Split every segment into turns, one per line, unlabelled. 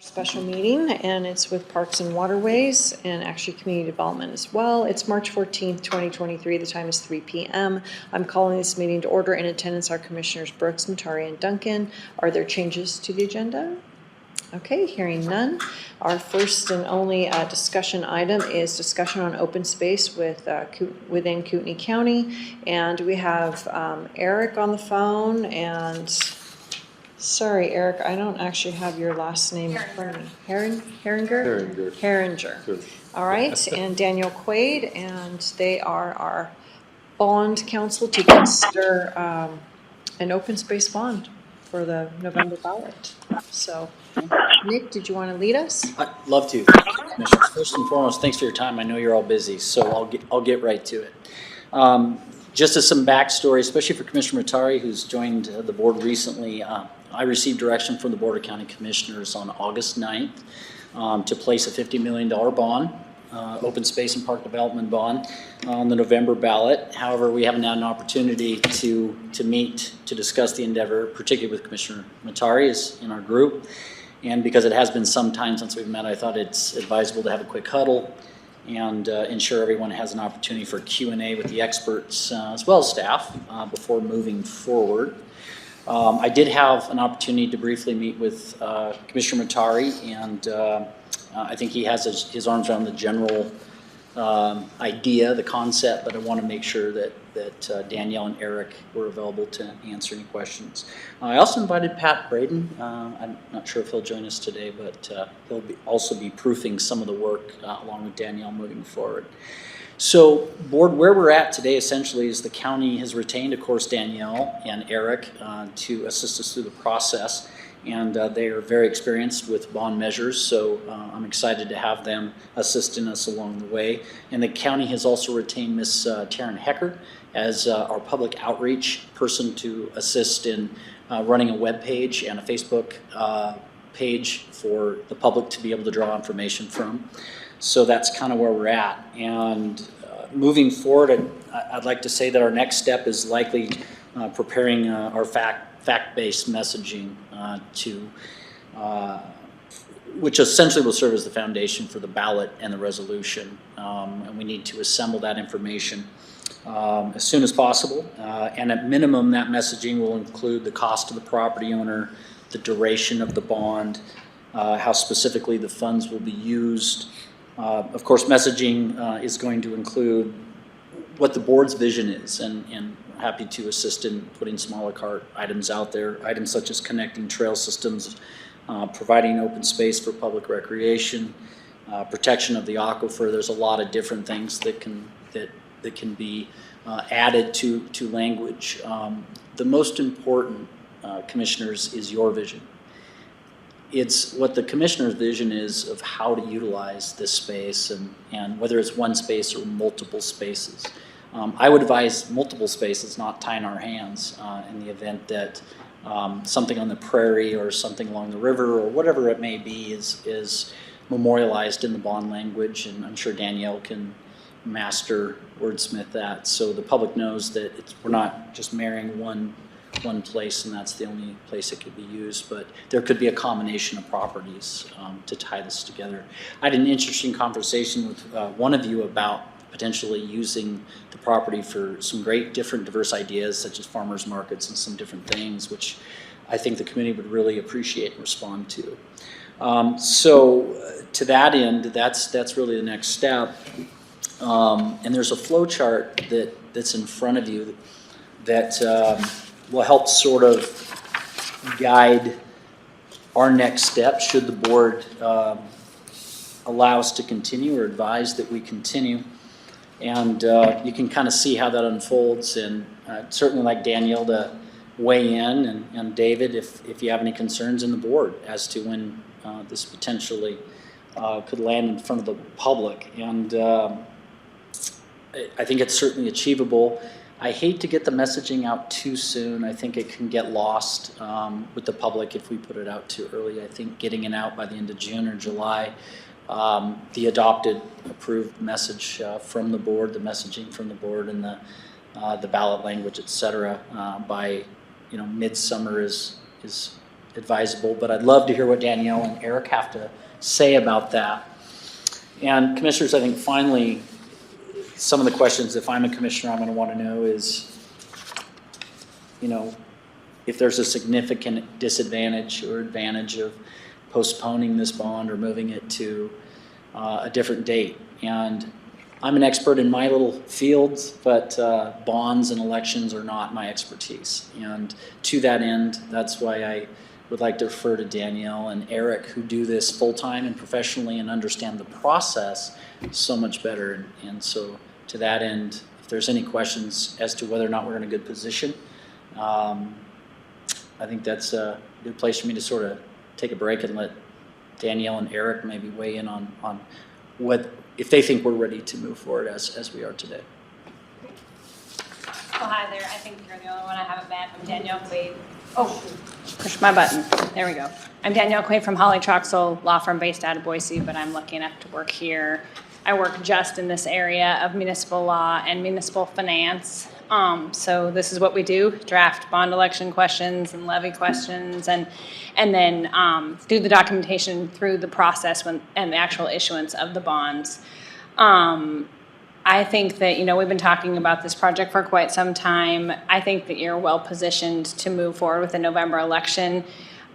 Special meeting, and it's with Parks and Waterways and actually Community Development as well. It's March 14th, 2023. The time is 3 p.m. I'm calling this meeting to order. In attendance are Commissioners Brooks, Matari, and Duncan. Are there changes to the agenda? Okay, hearing none. Our first and only discussion item is discussion on open space within Kootenai County. And we have Eric on the phone, and sorry, Eric, I don't actually have your last name in front of me. Herringer? Herringer.
Sure.
All right, and Daniel Quaid, and they are our bond counsel to consider an open space bond for the November ballot. So, Nick, did you want to lead us?
I'd love to. Commissioners. First and foremost, thanks for your time. I know you're all busy, so I'll get right to it. Just as some backstory, especially for Commissioner Matari, who's joined the board recently, I received direction from the Board of County Commissioners on August 9th to place a $50 million bond, open space and park development bond, on the November ballot. However, we haven't had an opportunity to meet to discuss the endeavor, particularly with Commissioner Matari is in our group. And because it has been some time since we've met, I thought it's advisable to have a quick huddle and ensure everyone has an opportunity for Q&A with the experts as well as staff before moving forward. I did have an opportunity to briefly meet with Commissioner Matari, and I think he has his arms around the general idea, the concept, but I want to make sure that Danielle and Eric were available to answer any questions. I also invited Pat Braden. I'm not sure if he'll join us today, but he'll also be proofing some of the work along with Danielle moving forward. So, board, where we're at today essentially is the county has retained, of course, Danielle and Eric to assist us through the process. And they are very experienced with bond measures, so I'm excited to have them assisting us along the way. And the county has also retained Ms. Taryn Hecker as our public outreach person to assist in running a web page and a Facebook page for the public to be able to draw information from. So that's kind of where we're at. And moving forward, I'd like to say that our next step is likely preparing our fact-based messaging which essentially will serve as the foundation for the ballot and the resolution. And we need to assemble that information as soon as possible. And at minimum, that messaging will include the cost of the property owner, the duration of the bond, how specifically the funds will be used. Of course, messaging is going to include what the board's vision is, and happy to assist in putting some a la carte items out there, items such as connecting trail systems, providing open space for public recreation, protection of the aquifer. There's a lot of different things that can be added to language. The most important, commissioners, is your vision. It's what the commissioner's vision is of how to utilize this space and whether it's one space or multiple spaces. I would advise multiple spaces, not tying our hands in the event that something on the prairie or something along the river or whatever it may be is memorialized in the bond language, and I'm sure Danielle can master wordsmith that so the public knows that we're not just marrying one place and that's the only place it could be used, but there could be a combination of properties to tie this together. I had an interesting conversation with one of you about potentially using the property for some great different diverse ideas such as farmers markets and some different things, which I think the community would really appreciate and respond to. So to that end, that's really the next step. And there's a flow chart that's in front of you that will help sort of guide our next step should the board allow us to continue or advise that we continue. And you can kind of see how that unfolds, and certainly like Danielle to weigh in, and David if you have any concerns in the board as to when this potentially could land in front of the public. And I think it's certainly achievable. I hate to get the messaging out too soon. I think it can get lost with the public if we put it out too early. I think getting it out by the end of June or July, the adopted, approved message from the board, the messaging from the board, and the ballot language, et cetera, by midsummer is advisable, but I'd love to hear what Danielle and Eric have to say about that. And commissioners, I think finally, some of the questions, if I'm a commissioner, I'm going to want to know is, if there's a significant disadvantage or advantage of postponing this bond or moving it to a different date. And I'm an expert in my little fields, but bonds and elections are not my expertise. And to that end, that's why I would like to refer to Danielle and Eric, who do this full-time and professionally and understand the process so much better. And so to that end, if there's any questions as to whether or not we're in a good position, I think that's a good place for me to sort of take a break and let Danielle and Eric maybe weigh in on what, if they think we're ready to move forward as we are today.
Oh, hi there. I think you're the only one I haven't met. I'm Danielle Quaid. Oh, push my button. There we go. I'm Danielle Quaid from Holly Troxel, law firm based out of Boise, but I'm lucky enough to work here. I work just in this area of municipal law and municipal finance. So this is what we do: draft bond election questions and levy questions, and then do the documentation through the process and the actual issuance of the bonds. I think that, we've been talking about this project for quite some time. I think that you're well positioned to move forward with the November election.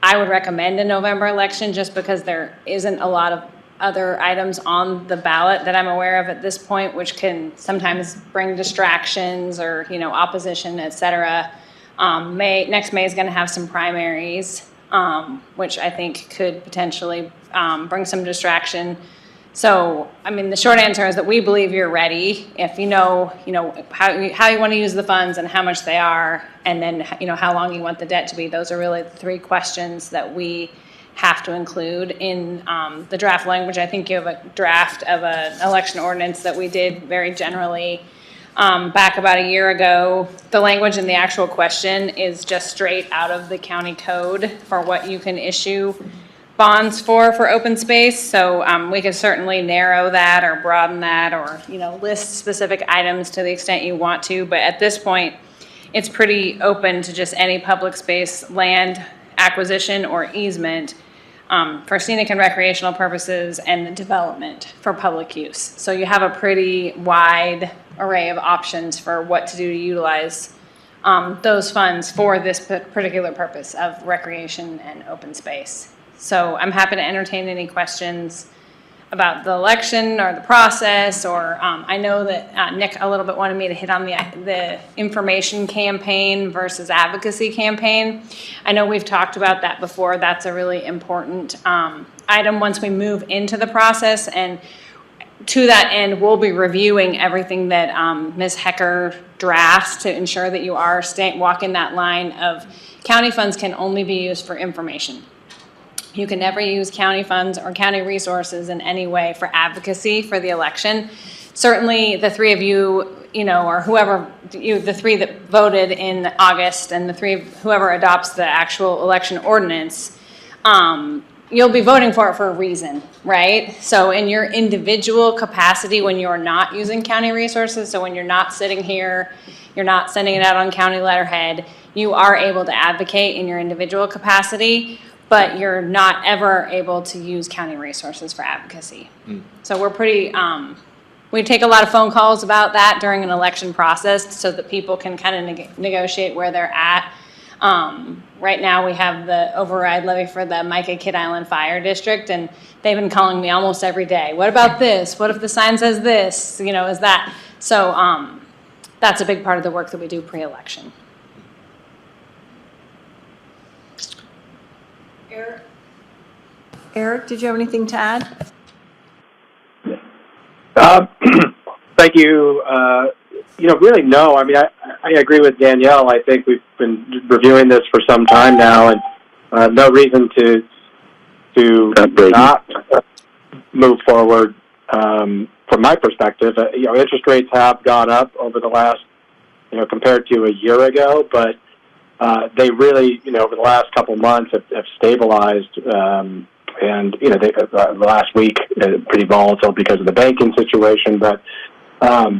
I would recommend a November election just because there isn't a lot of other items on the ballot that I'm aware of at this point, which can sometimes bring distractions or, opposition, et cetera. Next May is going to have some primaries, which I think could potentially bring some distraction. So, the short answer is that we believe you're ready. If you know how you want to use the funds and how much they are, and then, how long you want the debt to be. Those are really the three questions that we have to include in the draft language. I think you have a draft of an election ordinance that we did very generally back about a year ago. The language in the actual question is just straight out of the county code for what you can issue bonds for open space. So we could certainly narrow that or broaden that or, list specific items to the extent you want to. But at this point, it's pretty open to just any public space land acquisition or easement for scenic and recreational purposes and the development for public use. So you have a pretty wide array of options for what to do to utilize those funds for this particular purpose of recreation and open space. So I'm happy to entertain any questions about the election or the process, or I know that Nick a little bit wanted me to hit on the information campaign versus advocacy campaign. I know we've talked about that before. That's a really important item once we move into the process, and to that end, we'll be reviewing everything that Ms. Hecker drafts to ensure that you are walking that line of county funds can only be used for information. You can never use county funds or county resources in any way for advocacy for the election. Certainly the three of you, or whoever, the three that voted in August and whoever adopts the actual election ordinance, you'll be voting for it for a reason, right? So in your individual capacity, when you're not using county resources, so when you're not sitting here, you're not sending it out on county letterhead, you are able to advocate in your individual capacity, but you're not ever able to use county resources for advocacy. So we're pretty, we take a lot of phone calls about that during an election process so that people can kind of negotiate where they're at. Right now we have the override levy for the Micah Kid Island Fire District, and they've been calling me almost every day. What about this? What if the sign says this? Is that? So that's a big part of the work that we do pre-election.
Eric, did you have anything to add?
Thank you. Really, no. I agree with Danielle. I think we've been reviewing this for some time now, and no reason to not move forward. From my perspective, interest rates have gone up over the last, compared to a year ago, but they really, over the last couple months have stabilized. And the last week pretty volatile because of the banking situation, but I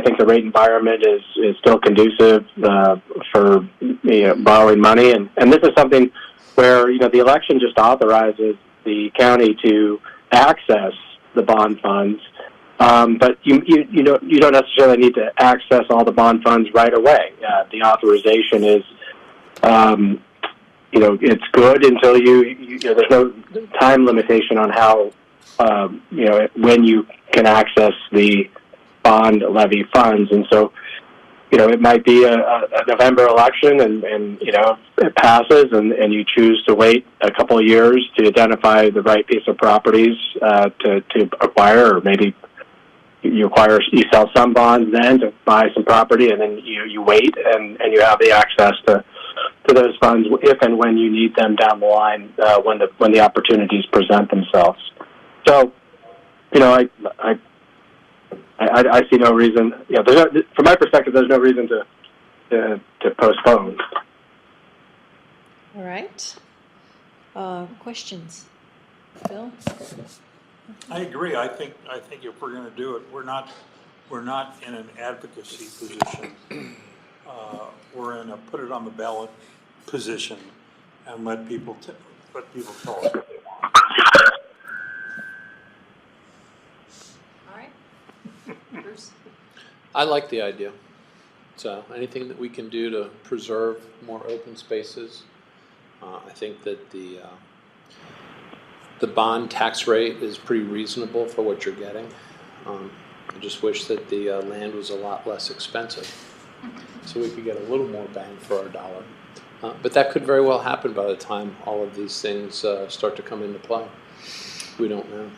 think the rate environment is still conducive for borrowing money, and this is something where the election just authorizes the county to access the bond funds, but you don't necessarily need to access all the bond funds right away. The authorization is, it's good until there's no time limitation on how when you can access the bond levy funds, and so. It might be a November election and it passes and you choose to wait a couple of years to identify the right piece of properties to acquire, or maybe you sell some bonds then to buy some property, and then you wait and you have the access to those funds if and when you need them down the line when the opportunities present themselves. So, I see no reason. From my perspective, there's no reason to postpone.
All right. Questions? Bill?
I agree. I think if we're going to do it, we're not in an advocacy position. We're in a put it on the ballot position and let people tell us what they want.
All right. Bruce?
I like the idea. So anything that we can do to preserve more open spaces, I think that the bond tax rate is pretty reasonable for what you're getting. I just wish that the land was a lot less expensive, so we could get a little more bang for our dollar. But that could very well happen by the time all of these things start to come into play. We don't know.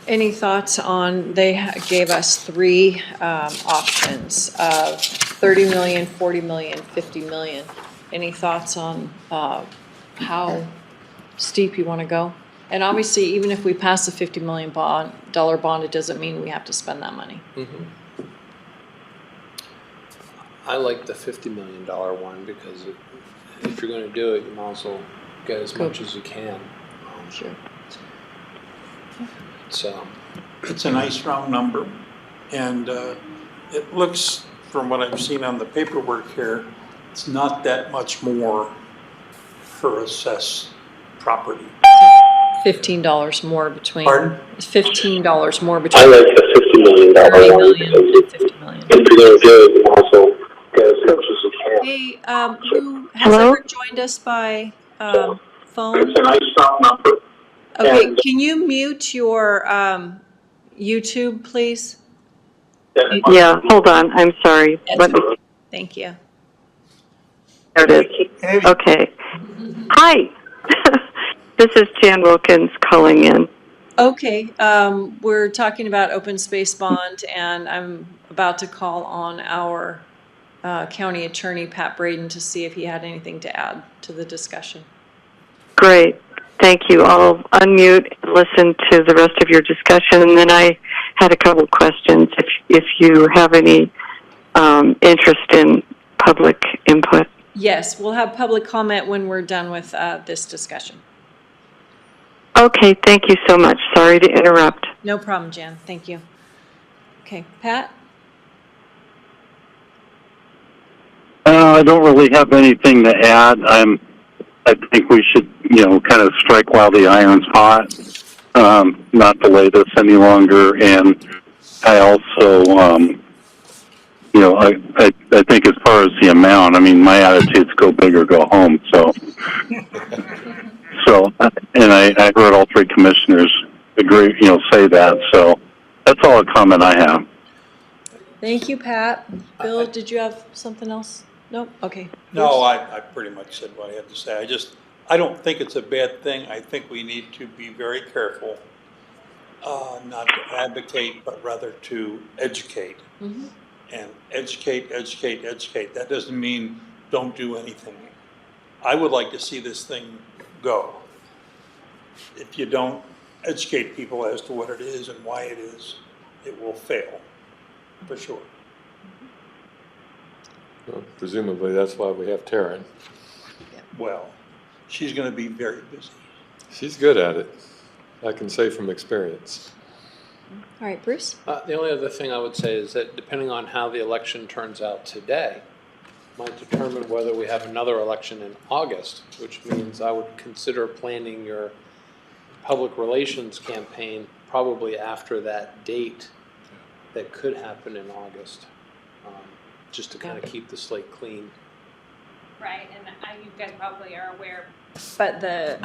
Any thoughts on, they gave us three options of 30 million, 40 million, 50 million. Any thoughts on how steep you want to go? And obviously, even if we pass the $50 million bond, it doesn't mean we have to spend that money.
Mm-hmm. I like the $50 million one because if you're going to do it, you might as well get as much as you can.
Sure.
So
It's a nice round number, and it looks, from what I've seen on the paperwork here, it's not that much more for assessed property.
$15 more between.
Pardon?
$15 more between.
I like the $50 million
30
one
million
because
and 50 million.
if you're going to do it, you also get as much as you can.
Hey, who has ever joined us by phone?
It's a nice round number.
Okay,
And-
can you mute your YouTube, please?
Yeah, hold on. I'm sorry.
Yes. Thank you.
There it is. Okay. Hi. This is Jan Wilkins calling in.
Okay, we're talking about open space bond, and I'm about to call on our county attorney, Pat Braden, to see if he had anything to add to the discussion.
Great. Thank you. I'll unmute and listen to the rest of your discussion, and then I had a couple questions if you have any interest in public input.
Yes, we'll have public comment when we're done with this discussion.
Okay, thank you so much. Sorry to interrupt.
No problem, Jan. Thank you. Okay, Pat?
I don't really have anything to add. I think we should, kind of strike while the iron's hot, not delay this any longer. And I also, I think as far as the amount, my attitude's go big or go home. And I heard all three commissioners agree, say that. So that's all a comment I have.
Thank you, Pat. Bill, did you have something else? Nope? Okay.
No, I pretty much said what I had to say. I don't think it's a bad thing. I think we need to be very careful, not to advocate, but rather to educate.
Mm-hmm.
And educate. That doesn't mean don't do anything. I would like to see this thing go. If you don't educate people as to what it is and why it is, it will fail, for sure.
Well, presumably that's why we have Taryn.
Well, she's going to be very busy.
She's good at it, I can say from experience.
All right, Bruce?
The only other thing I would say is that depending on how the election turns out today, might determine whether we have another election in August, which means I would consider planning your public relations campaign probably after that date that could happen in August, just to kind of keep the slate clean.
Right, and you guys probably are aware, but the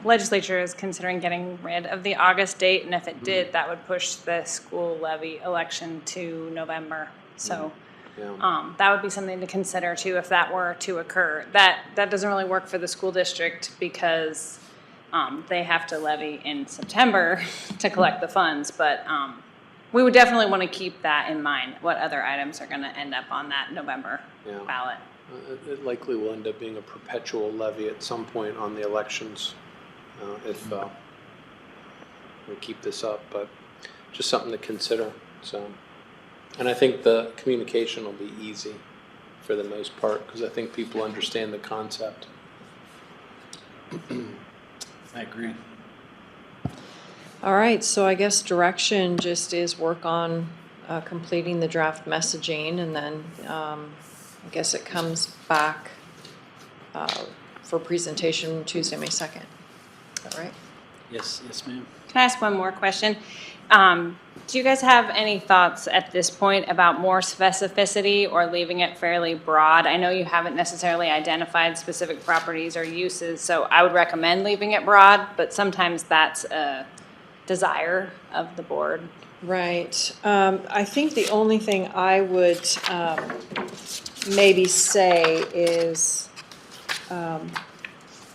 legislature is considering getting rid of the August date, and if it did, that would push the school levy election to November. So that would be something to consider too if that were to occur. That doesn't really work for the school district because they have to levy in September to collect the funds, but we would definitely want to keep that in mind, what other items are going to end up on that November ballot.
It likely will end up being a perpetual levy at some point on the elections if we keep this up, but just something to consider. So, and I think the communication will be easy for the most part because I think people understand the concept.
I agree.
All right, so I guess direction just is work on completing the draft messaging, and then I guess it comes back for presentation Tuesday, May 2nd. Is that right?
Yes, ma'am.
Can I ask one more question? Do you guys have any thoughts at this point about more specificity or leaving it fairly broad? I know you haven't necessarily identified specific properties or uses, so I would recommend leaving it broad, but sometimes that's a desire of the board.
Right. I think the only thing I would maybe say is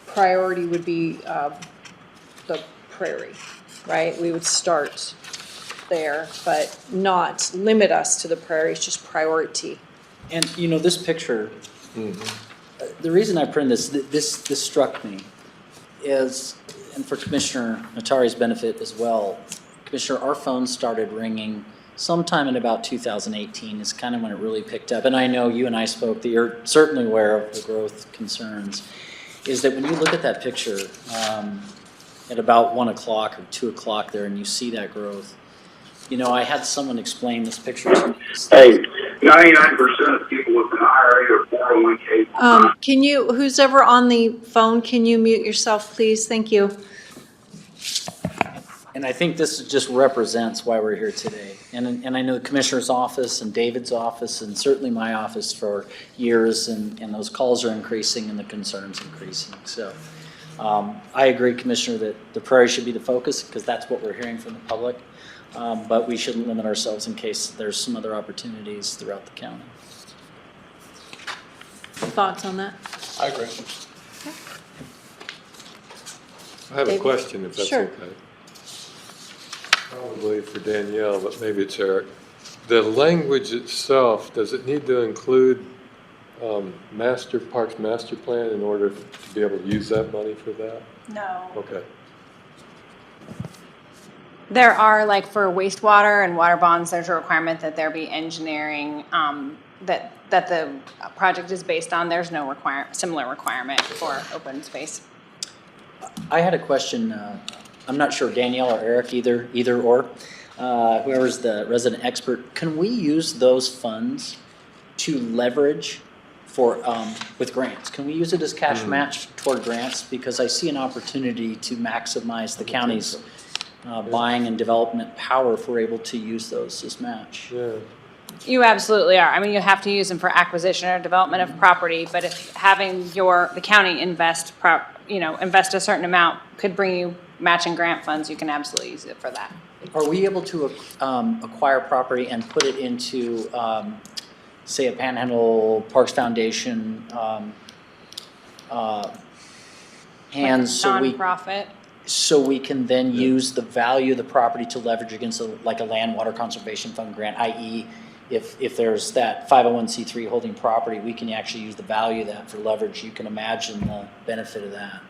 priority would be the prairie, right? We would start there, but not limit us to the prairie. It's just priority.
And you know, this picture, the reason I printed this struck me is, and for Commissioner Natari's benefit as well, Commissioner, our phones started ringing sometime in about 2018 is kind of when it really picked up. And I know you and I spoke that you're certainly aware of the growth concerns, is that when you look at that picture at about 1 o'clock or 2 o'clock there and you see that growth, you know, I had someone explain this picture to me.
Hey, 99% of people with an IRA or 401k.
Can you, who's ever on the phone, can you mute yourself, please? Thank you.
And I think this just represents why we're here today. And I know the Commissioner's office and David's office and certainly my office for years, and those calls are increasing and the concerns increasing. So I agree, Commissioner, that the prairie should be the focus because that's what we're hearing from the public. But we shouldn't limit ourselves in case there's some other opportunities throughout the county.
Thoughts on that?
I agree.
I have
David?
a question, if that's
Sure.
okay. Probably for Danielle, but maybe it's Eric. The language itself, does it need to include Parks Master Plan in order to be able to use that money for that?
No.
Okay.
There are, like for wastewater and water bonds, there's a requirement that there be engineering that the project is based on. There's no similar requirement for open space.
I had a question. I'm not sure Danielle or Eric, either or, whoever's the resident expert. Can we use those funds to leverage for with grants? Can we use it as cash match toward grants? Because I see an opportunity to maximize the county's buying and development power if we're able to use those as match.
Yeah.
You absolutely are. I mean, you have to use them for acquisition or development of property, but if having the county invest a certain amount could bring you matching grant funds, you can absolutely use it for that.
Are we able to acquire property and put it into, say, a Panhandle Parks Foundation hands,
Nonprofit.
so we can then use the value of the property to leverage against like a land water conservation fund grant, i.e. if there's that 501c3 holding property, we can actually use the value of that for leverage. You can imagine the benefit of that.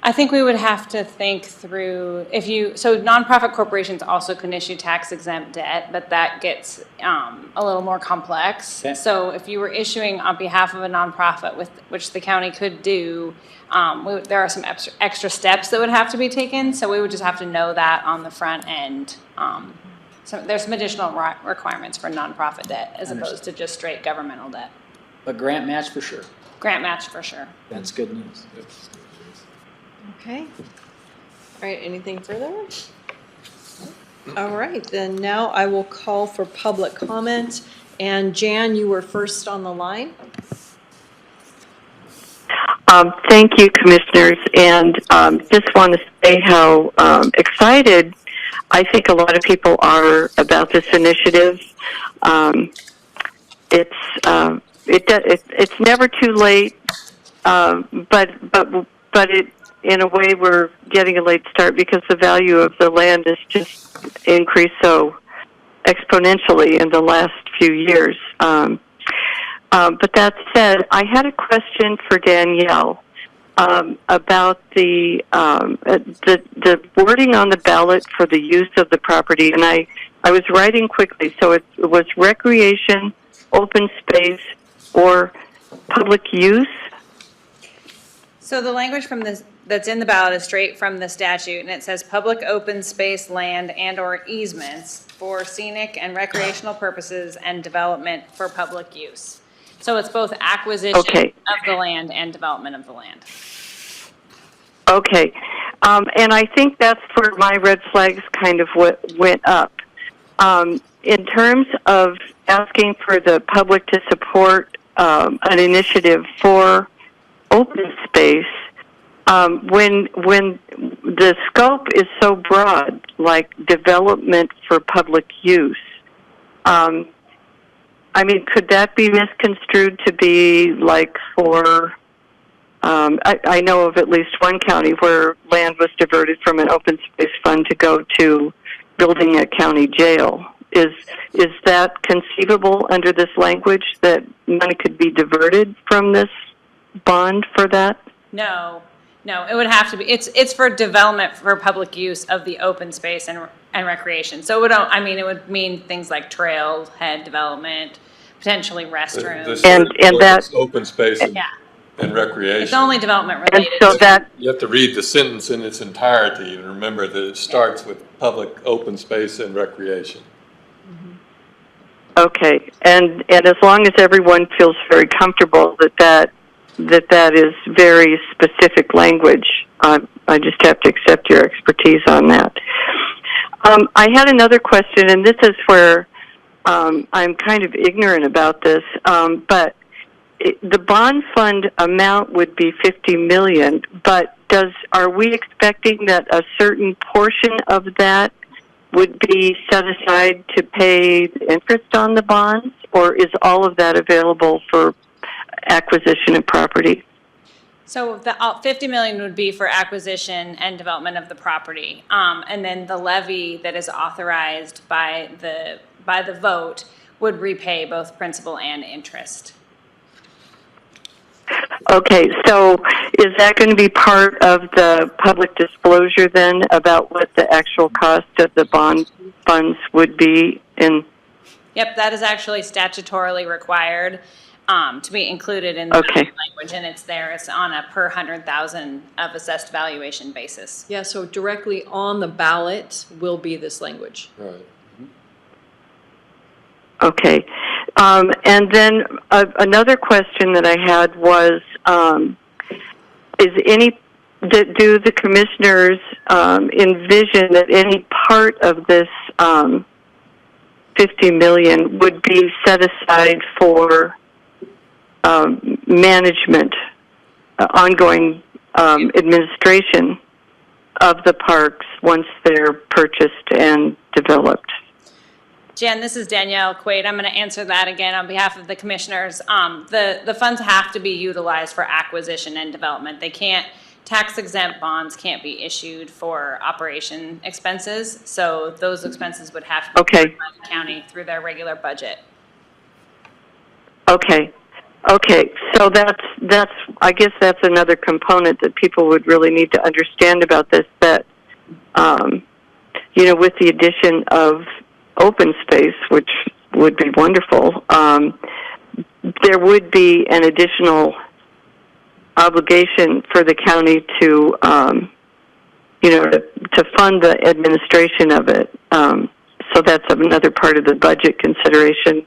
I think we would have to think through so nonprofit corporations also can issue tax exempt debt, but that gets a little more complex.
Okay.
So if you were issuing on behalf of a nonprofit, which the county could do, there are some extra steps that would have to be taken. So we would just have to know that on the front end. So there's some additional requirements for nonprofit debt as opposed to just straight governmental debt.
But grant match for sure.
Grant match for sure.
That's good news.
Okay. All right, anything further? All right, then now I will call for public comment. And Jan, you were first on the line.
Thank you, commissioners, and just want to say how excited I think a lot of people are about this initiative. It's never too late, but it, in a way, we're getting a late start because the value of the land has just increased so exponentially in the last few years. But that said, I had a question for Danielle about the wording on the ballot for the use of the property, and I was writing quickly, so it was recreation, open space, or public use.
So the language from this that's in the ballot is straight from the statute, and it says public open space land and/or easements for scenic and recreational purposes and development for public use. So it's both acquisition of the land and development of the land.
Okay. And I think that's where my red flags kind of went up. In terms of asking for the public to support an initiative for open space, when the scope is so broad, like development for public use, I mean, could that be misconstrued to be like for, I know of at least one county where land was diverted from an open space fund to go to building a county jail. Is that conceivable under this language that money could be diverted from this bond for that?
No, it would have to be, it's for development for public use of the open space and recreation. So it would mean things like trailhead development, potentially restrooms.
And that's
open space and,
Yeah.
and recreation.
It's only development
and
related.
so that
You have to read the sentence in its entirety and remember that it starts with public open space and recreation.
okay, and as long as everyone feels very comfortable that is very specific language, I just have to accept your expertise on that. I had another question, and this is where I'm kind of ignorant about this, but the bond fund amount would be $50 million, but are we expecting that a certain portion of that would be set aside to pay the interest on the bonds, or is all of that available for acquisition of property?
So the $50 million would be for acquisition and development of the property, and then the levy that is authorized by the vote would repay both principal and interest.
Okay, so is that going to be part of the public disclosure then about what the actual cost of the bond funds would be in?
Yep, that is actually statutorily required to be included in the language, and it's there. It's on a per 100,000 of assessed valuation basis.
Yeah, so directly on the ballot will be this language.
Right.
Okay. And then another question that I had was, do the commissioners envision that any part of this $50 million would be set aside for management, ongoing administration of the parks once they're purchased and developed?
Jen, this is Danielle Quaid. I'm going to answer that again on behalf of the commissioners. The funds have to be utilized for acquisition and development. They can't, tax-exempt bonds can't be issued for operation expenses, so those expenses would have to be covered by the county through their regular budget.
Okay. Okay, so that's I guess that's another component that people would really need to understand about this, that with the addition of open space, which would be wonderful, there would be an additional obligation for the county to to fund the administration of it. So that's another part of the budget consideration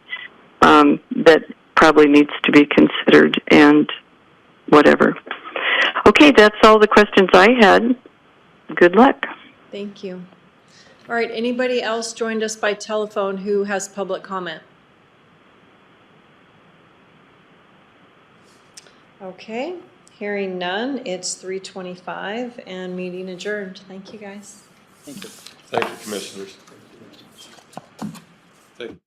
that probably needs to be considered, and whatever. Okay, that's all the questions I had. Good luck.
Thank you. All right, anybody else joined us by telephone who has public comment? Okay, hearing none, it's 3:25 and meeting adjourned. Thank you, guys.
Thank you.
Thank you, commissioners. Thank you.